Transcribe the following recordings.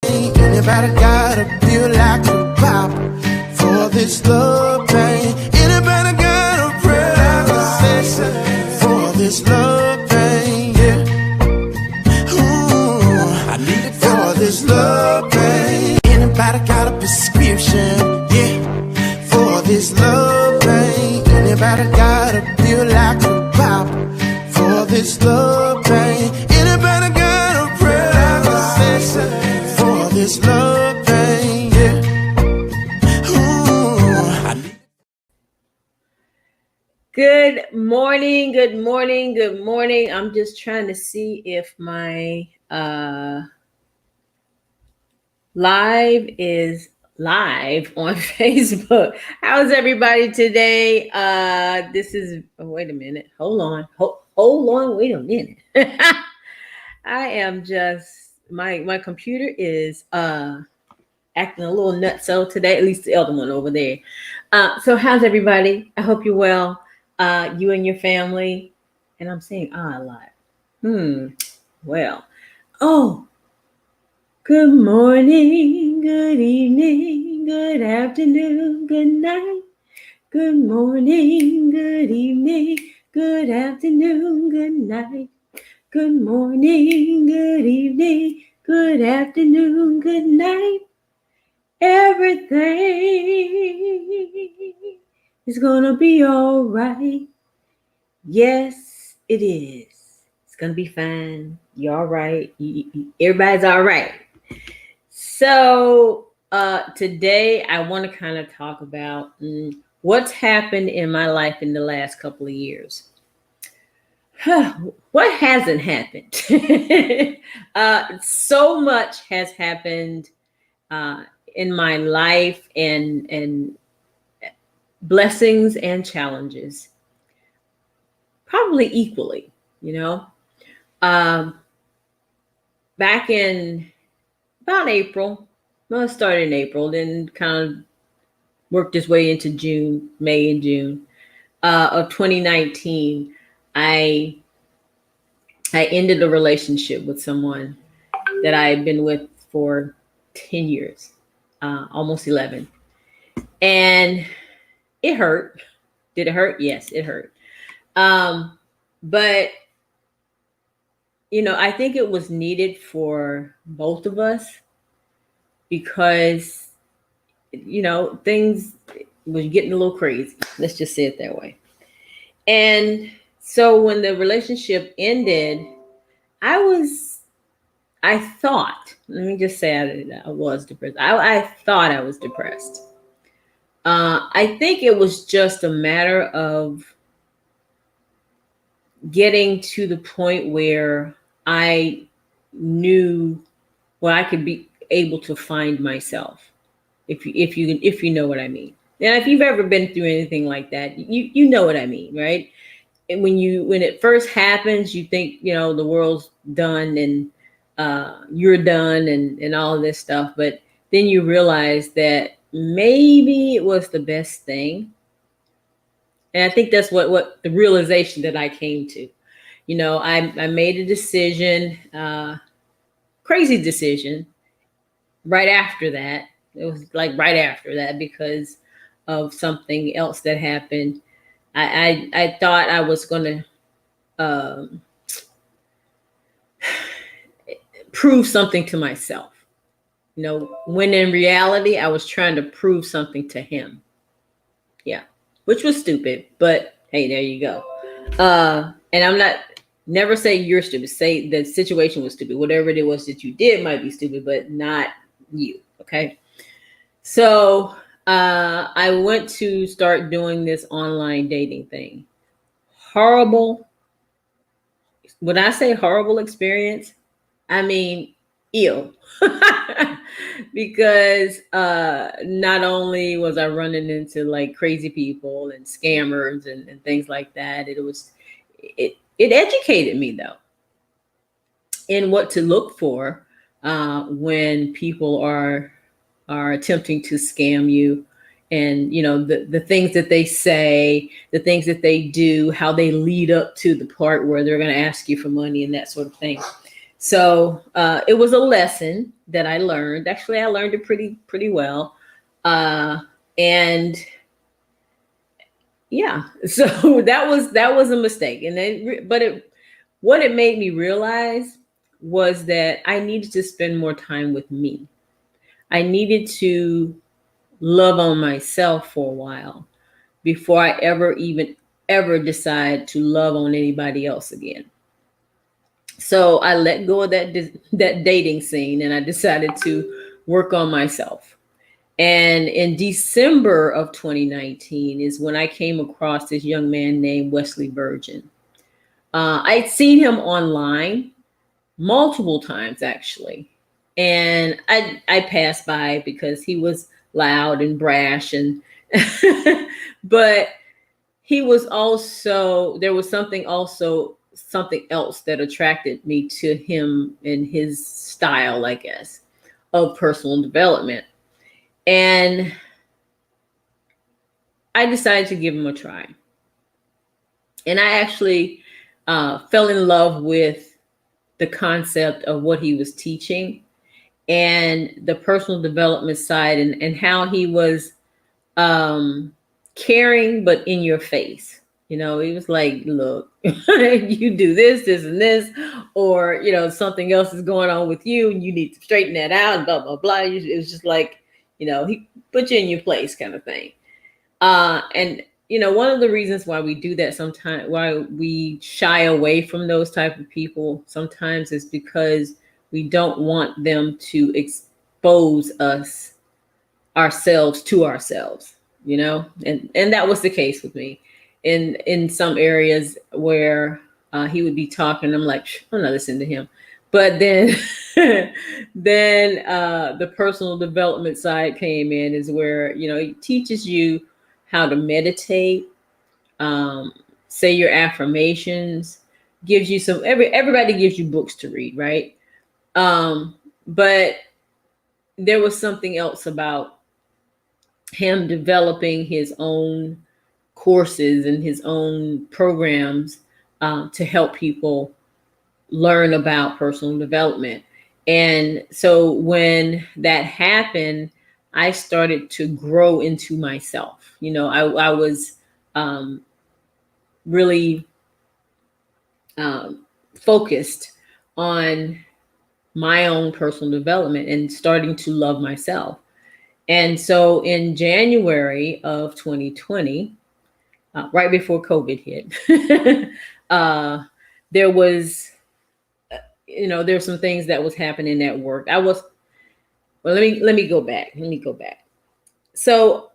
Anybody got a bill like a pop for this love pain? Anybody got a prayer like a session for this love pain? Yeah. Ooh, I need it for this love pain. Anybody got a prescription? Yeah, for this love pain. Anybody got a bill like a pop for this love pain? Anybody got a prayer like a session for this love pain? Yeah. Ooh, I need. Good morning, good morning, good morning. I'm just trying to see if my live is live on Facebook. How's everybody today? This is, wait a minute. Hold on, wait a minute. I am just, my computer is acting a little nutso today, at least the other one over there. So how's everybody? I hope you're well. You and your family. And I'm saying a lot. Well. Oh, good morning, good evening, good afternoon, good night. Good morning, good evening, good afternoon, good night. Good morning, good evening, good afternoon, good night. Everything is gonna be all right. Yes, it is. It's gonna be fine. You're all right. Everybody's all right. So today I want to kind of talk about what's happened in my life in the last couple of years. What hasn't happened? So much has happened in my life, and blessings and challenges, probably equally, back in about April, well, it started in April, then kind of worked its way into May and June of 2019. I ended a relationship with someone that I had been with for 10 years, almost 11. And it hurt. Did it hurt? Yes, it hurt. But, I think it was needed for both of us because, things was getting a little crazy. Let's just say it that way. And so when the relationship ended, I thought, let me just say I was depressed. I thought I was depressed. I think it was just a matter of getting to the point where I knew where I could be able to find myself, if you know what I mean. And if you've ever been through anything like that, you know what I mean, right? And when it first happens, you think, the world's done and you're done and all of this stuff. But then you realize that maybe it was the best thing. And I think that's what the realization that I came to. I made a decision, crazy decision, right after that. It was like right after that because of something else that happened. I thought I was going to prove something to myself, when in reality, I was trying to prove something to him. Yeah, which was stupid, but hey, there you go. And I'm never say you're stupid. Say the situation was stupid. Whatever it was that you did might be stupid, but not you. Okay. So I went to start doing this online dating thing. Horrible. When I say horrible experience, I mean ew. Because not only was I running into like crazy people and scammers and things like that, it educated me though in what to look for when people are attempting to scam you, and the things that they say, the things that they do, how they lead up to the part where they're going to ask you for money and that sort of thing. So it was a lesson that I learned. Actually, I learned it pretty well. Uh, and yeah, so that was a mistake. And then, but what it made me realize was that I needed to spend more time with me. I needed to love on myself for a while before I ever decide to love on anybody else again. So I let go of that dating scene, and I decided to work on myself. And in December of 2019 is when I came across this young man named Wesley Virgin. I'd seen him online multiple times actually, and I passed by because he was loud and brash, and but he was also, there was something else that attracted me to him and his style, I guess, of personal development. And I decided to give him a try. And I actually fell in love with the concept of what he was teaching and the personal development side, and how he was caring, but in your face. He was like, look, you do this, and this, or, something else is going on with you and you need to straighten that out, and blah, blah, blah. It was just like, he put you in your place kind of thing. And, one of the reasons why we do that sometimes, why we shy away from those type of people sometimes, is because we don't want them to expose ourselves to ourselves, and that was the case with me in some areas where he would be talking. I'm like, I'm not listening to him. But then the personal development side came in, is where, he teaches you how to meditate, say your affirmations, gives you everybody gives you books to read, right? But there was something else about him developing his own courses and his own programs to help people learn about personal development. And so when that happened, I started to grow into myself. I was really focused on my own personal development and starting to love myself. And so in January of 2020, right before COVID hit, there was, there's some things that was happening at work. Let me go back. So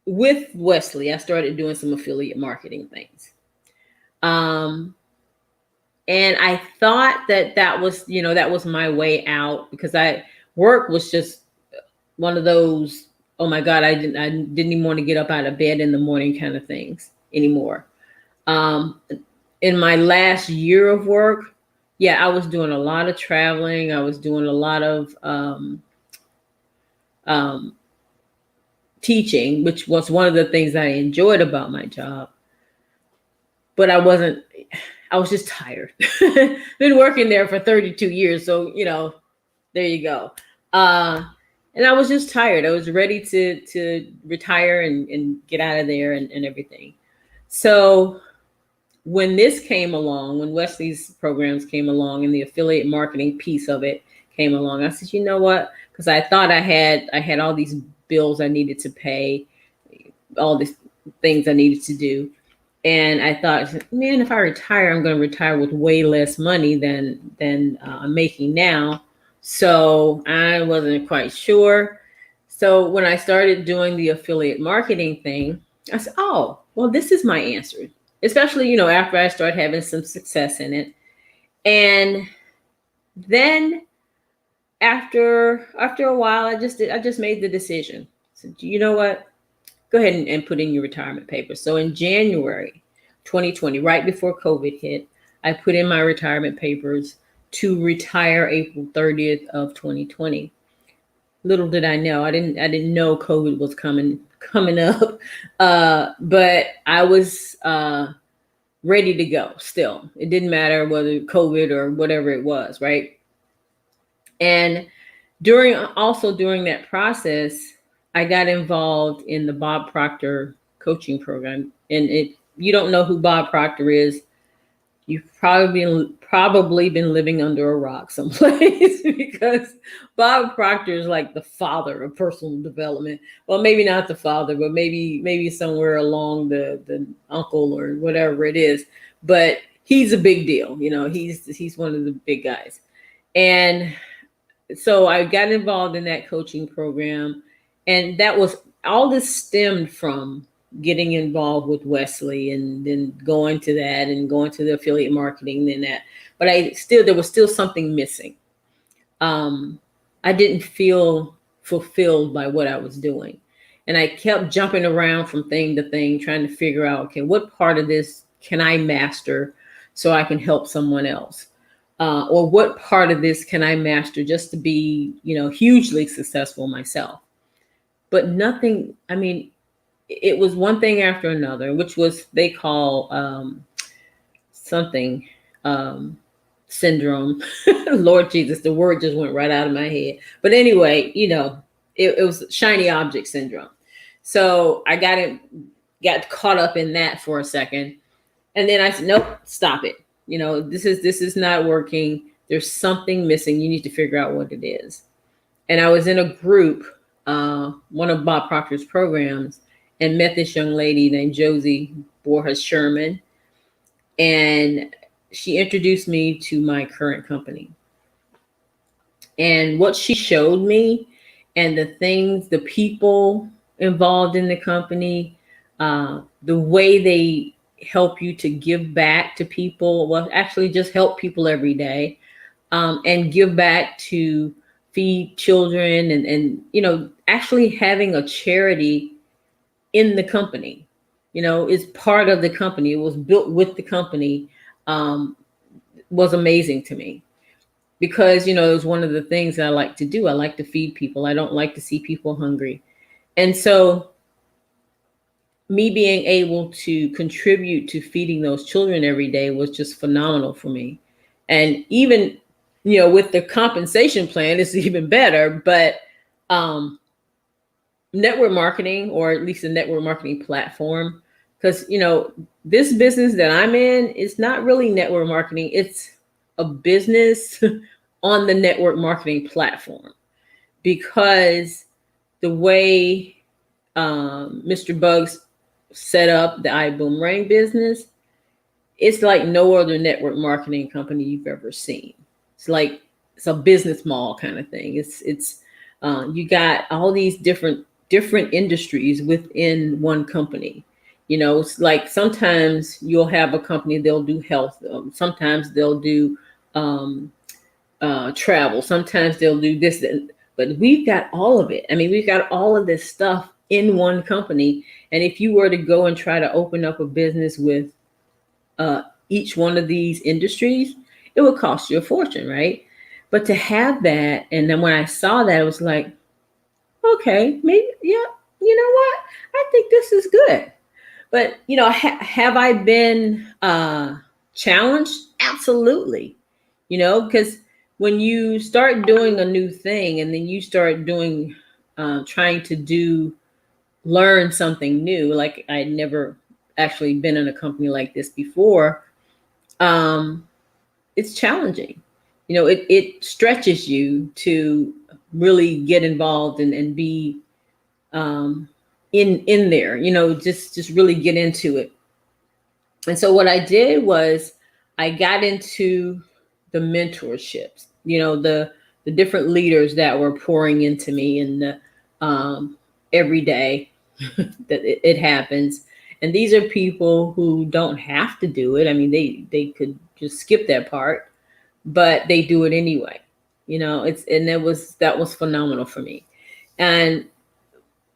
with Wesley, I started doing some affiliate marketing things. And I thought that was my way out, because work was just one of those, oh my God, I didn't even want to get up out of bed in the morning kind of things anymore. In my last year of work, yeah, I was doing a lot of traveling. I was doing a lot of teaching, which was one of the things I enjoyed about my job. But I was just tired. Been working there for 32 years. So, there you go. And I was just tired. I was ready to retire and get out of there and everything. So when this came along, when Wesley's programs came along and the affiliate marketing piece of it came along, I said, you know what? Because I thought I had all these bills I needed to pay, all these things I needed to do. And I thought, man, if I retire, I'm going to retire with way less money than I'm making now. So I wasn't quite sure. So when I started doing the affiliate marketing thing, I said, oh, well, this is my answer, especially, after I started having some success in it. And then after a while, I just made the decision. So, you know what? Go ahead and put in your retirement papers. So in January 2020, right before COVID hit, I put in my retirement papers to retire April 30th of 2020. Little did I know, I didn't know COVID was coming up. But I was ready to go still. It didn't matter whether COVID or whatever it was, right? And during that process, I got involved in the Bob Proctor coaching program. And it you don't know who Bob Proctor is, you've probably been living under a rock someplace because Bob Proctor is like the father of personal development. Well, maybe not the father, but maybe somewhere along the uncle or whatever it is. But he's a big deal. He's one of the big guys. And so I got involved in that coaching program, and that was all this stemmed from getting involved with Wesley and then going to that and going to the affiliate marketing and that. But there was still something missing. I didn't feel fulfilled by what I was doing. And I kept jumping around from thing to thing, trying to figure out, okay, what part of this can I master so I can help someone else? Or what part of this can I master just to be, hugely successful myself? But nothing, I mean, it was one thing after another, which was they call something syndrome. Lord Jesus, the word just went right out of my head. But anyway, it was shiny object syndrome. So I got caught up in that for a second. And then I said, nope, stop it. This is not working. There's something missing. You need to figure out what it is. And I was in a group, one of Bob Proctor's programs, and met this young lady named Josie Borges Sherman. And she introduced me to my current company. And what she showed me and the people involved in the company, the way they help you to give back to people, well, actually just help people every day, and give back to feed children and actually having a charity in the company, is part of the company. It was built with the company, was amazing to me because, it was one of the things that I like to do. I like to feed people. I don't like to see people hungry. And so me being able to contribute to feeding those children every day was just phenomenal for me. And even, with the compensation plan, it's even better, but network marketing, or at least a network marketing platform, because, this business that I'm in is not really network marketing. It's a business on the network marketing platform, because the way Mr. Bugs set up the iBoomerang business, it's like no other network marketing company you've ever seen. It's a business mall kind of thing. It's you got all these different industries within one company. It's like sometimes you'll have a company, they'll do health, sometimes they'll do travel, sometimes they'll do this, but we've got all of it. I mean, we've got all of this stuff in one company. And if you were to go and try to open up a business with each one of these industries, it would cost you a fortune, right? But to have that, and then when I saw that, it was like, okay, maybe, yeah, you know what? I think this is good. But, have I been challenged? Absolutely. Because when you start doing a new thing and then you start doing, trying to learn something new, like I'd never actually been in a company like this before, it's challenging. It stretches you to really get involved and be in there, just really get into it. And so what I did was I got into the mentorships, the different leaders that were pouring into me, and every day that it happens. And these are people who don't have to do it. I mean, they could just skip that part, but they do it anyway. That was phenomenal for me. And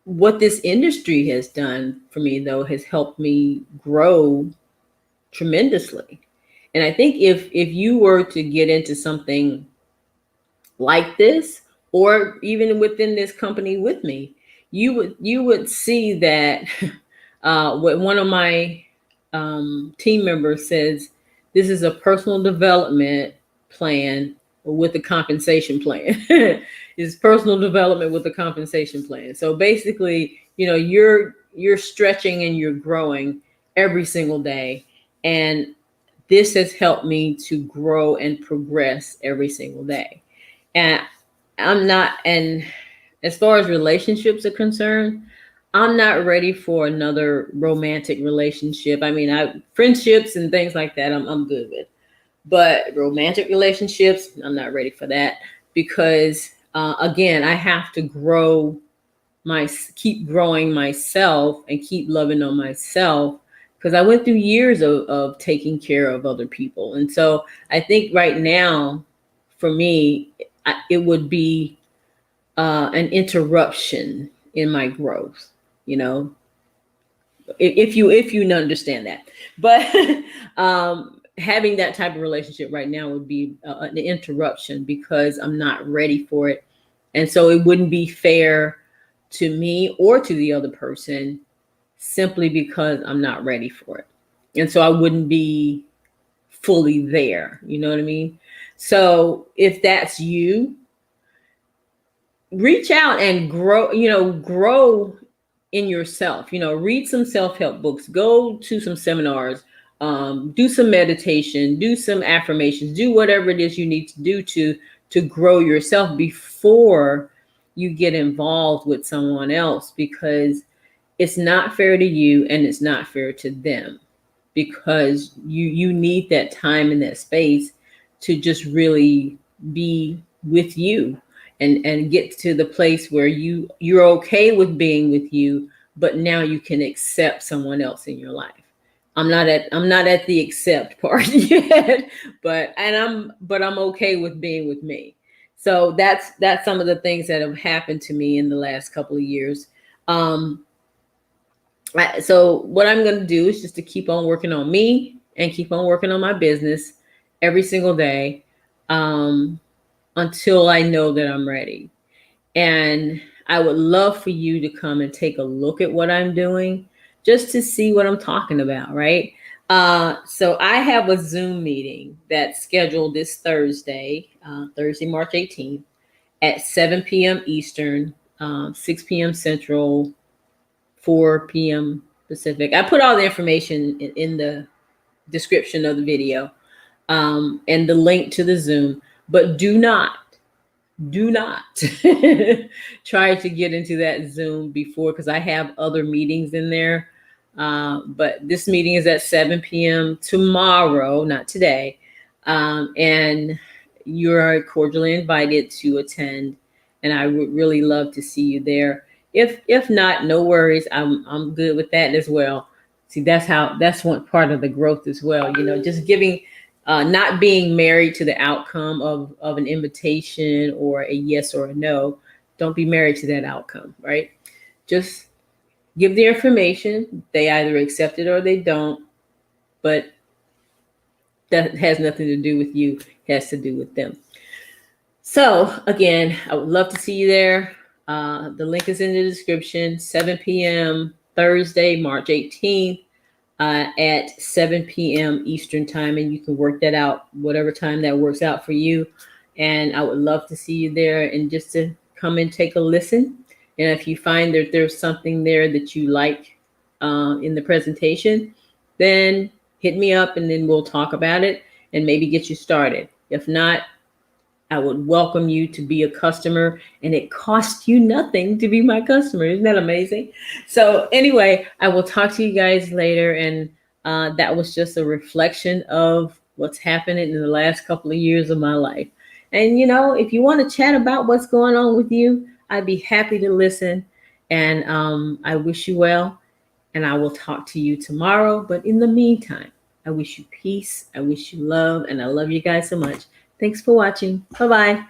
what this industry has done for me, though, has helped me grow tremendously. And I think if you were to get into something like this, or even within this company with me, you would see that what one of my team member says this is a personal development plan with a compensation plan. It's personal development with a compensation plan. So basically, you're stretching and you're growing every single day, and this has helped me to grow and progress every single day. And and as far as relationships are concerned, I'm not ready for another romantic relationship. I mean, friendships and things like that, I'm good with. But romantic relationships, I'm not ready for that because, again, I have to keep growing myself and keep loving on myself because I went through years of taking care of other people. And so I think right now, for me, it would be an interruption in my growth, if you understand that. But having that type of relationship right now would be an interruption because I'm not ready for it. And so it wouldn't be fair to me or to the other person simply because I'm not ready for it. And so I wouldn't be fully there. You know what I mean? So if that's you, reach out and grow in yourself. Read some self-help books, go to some seminars, do some meditation, do some affirmations, do whatever it is you need to do to grow yourself before you get involved with someone else, because it's not fair to you and it's not fair to them, because you need that time and that space to just really be with you and get to the place where you're okay with being with you, but now you can accept someone else in your life. I'm not at the accept part yet, but I'm okay with being with me. So that's some of the things that have happened to me in the last couple of years. So what I'm going to do is just to keep on working on me and keep on working on my business every single day, until I know that I'm ready. And I would love for you to come and take a look at what I'm doing just to see what I'm talking about, right? So I have a Zoom meeting that's scheduled this Thursday, March 18th at 7 p.m. Eastern, 6 p.m. Central, 4 p.m. Pacific. I put all the information in the description of the video, and the link to the Zoom, but do not try to get into that Zoom before, because I have other meetings in there. But this meeting is at 7 p.m. tomorrow, not today. And you're cordially invited to attend. And I would really love to see you there. If not, no worries. I'm good with that as well. See, that's one part of the growth as well. Just giving, not being married to the outcome of an invitation or a yes or a no. Don't be married to that outcome, right? Just give the information. They either accept it or they don't, but that has nothing to do with you. It has to do with them. So again, I would love to see you there. The link is in the description. 7 p.m. Thursday, March 18th. At 7 p.m. Eastern time, and you can work that out, whatever time that works out for you. And I would love to see you there and just to come and take a listen. And if you find that there's something there that you like in the presentation, then hit me up and then we'll talk about it and maybe get you started. If not, I would welcome you to be a customer, and it costs you nothing to be my customer. Isn't that amazing? So anyway, I will talk to you guys later. And that was just a reflection of what's happening in the last couple of years of my life. And, if you want to chat about what's going on with you, I'd be happy to listen. And I wish you well, and I will talk to you tomorrow. But in the meantime, I wish you peace. I wish you love, and I love you guys so much. Thanks for watching. Bye-bye.